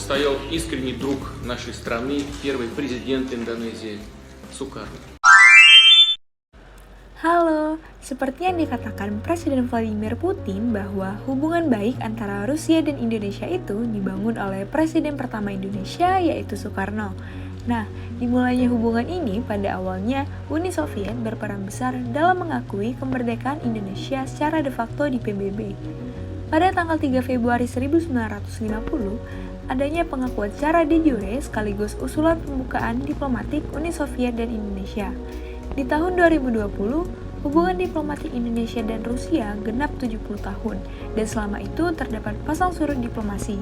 Стоял искренний друг нашей страны, первый президент Индонезии, Сукарно. Halo, seperti yang dikatakan Presiden Vladimir Putin bahwa hubungan baik antara Rusia dan Indonesia itu dibangun oleh Presiden pertama Indonesia yaitu Soekarno. Nah, dimulainya hubungan ini pada awalnya Uni Soviet berperan besar dalam mengakui kemerdekaan Indonesia secara de facto di PBB. Pada tanggal 3 Februari 1950, adanya pengakuan secara de jure sekaligus usulan pembukaan diplomatik Uni Soviet dan Indonesia. Di tahun 2020, hubungan diplomatik Indonesia dan Rusia genap 70 tahun, dan selama itu terdapat pasang surut diplomasi.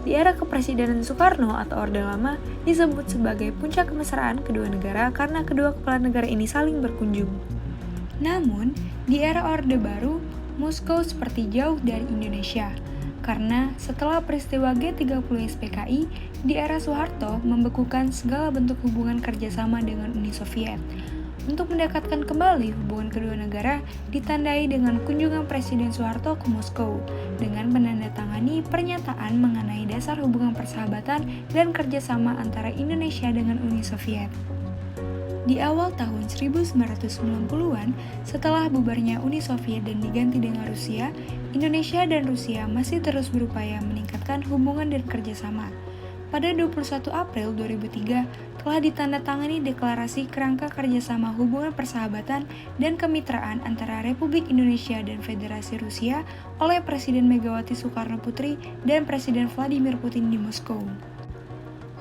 Di era kepresidenan Soekarno atau Orde Lama disebut sebagai puncak kemesraan kedua negara karena kedua kepala negara ini saling berkunjung. Namun, di era Orde Baru, Moskow seperti jauh dari Indonesia. Karena setelah peristiwa G30 SPKI, di era Soeharto membekukan segala bentuk hubungan kerjasama dengan Uni Soviet. Untuk mendekatkan kembali hubungan kedua negara, ditandai dengan kunjungan Presiden Soeharto ke Moskow, dengan menandatangani pernyataan mengenai dasar hubungan persahabatan dan kerjasama antara Indonesia dengan Uni Soviet. Di awal tahun 1990-an, setelah bubarnya Uni Soviet dan diganti dengan Rusia, Indonesia dan Rusia masih terus berupaya meningkatkan hubungan dan kerjasama. Pada 21 April 2003, telah ditandatangani deklarasi kerangka kerjasama hubungan persahabatan dan kemitraan antara Republik Indonesia dan Federasi Rusia oleh Presiden Megawati Soekarno Putri dan Presiden Vladimir Putin di Moskow.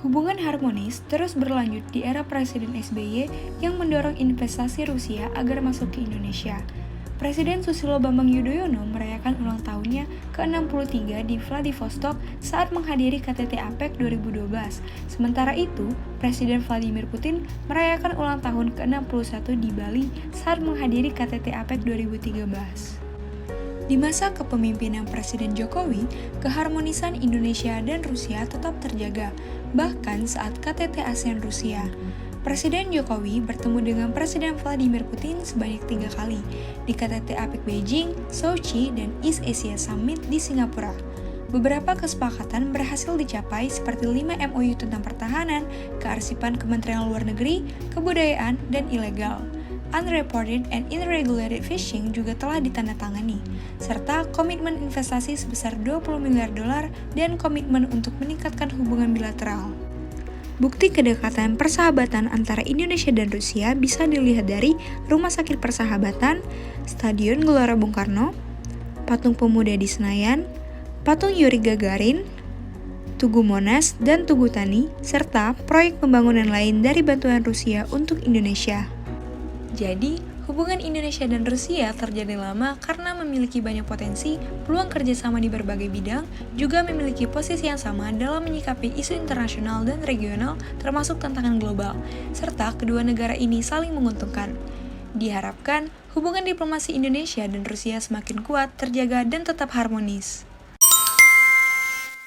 Hubungan harmonis terus berlanjut di era Presiden SBY yang mendorong investasi Rusia agar masuk ke Indonesia. Presiden Susilo Bambang Yudhoyono merayakan ulang tahunnya ke-63 di Vladivostok saat menghadiri KTT APEC 2012. Sementara itu, Presiden Vladimir Putin merayakan ulang tahun ke-61 di Bali saat menghadiri KTT APEC 2013. Di masa kepemimpinan Presiden Jokowi, keharmonisan Indonesia dan Rusia tetap terjaga, bahkan saat KTT ASEAN Rusia. Presiden Jokowi bertemu dengan Presiden Vladimir Putin sebanyak 3 kali, di KTT APEC Beijing, Sochi, dan East Asia Summit di Singapura. Beberapa kesepakatan berhasil dicapai seperti 5 MOU tentang pertahanan, kearsipan Kementerian Luar Negeri, kebudayaan, dan ilegal. Unreported and unregulated fishing juga telah ditandatangani, serta komitmen investasi sebesar $20 miliar dan komitmen untuk meningkatkan hubungan bilateral. Bukti kedekatan persahabatan antara Indonesia dan Rusia bisa dilihat dari Rumah Sakit Persahabatan, Stadion Gelora Bung Karno, Patung Pemuda di Senayan, Patung Yuri Gagarin, Tugu Monas dan Tugu Tani, serta proyek pembangunan lain dari bantuan Rusia untuk Indonesia. Jadi, hubungan Indonesia dan Rusia terjadi lama karena memiliki banyak potensi, peluang kerjasama di berbagai bidang, juga memiliki posisi yang sama dalam menyikapi isu internasional dan regional termasuk tantangan global, serta kedua negara ini saling menguntungkan. Diharapkan, hubungan diplomasi Indonesia dan Rusia semakin kuat, terjaga, dan tetap harmonis.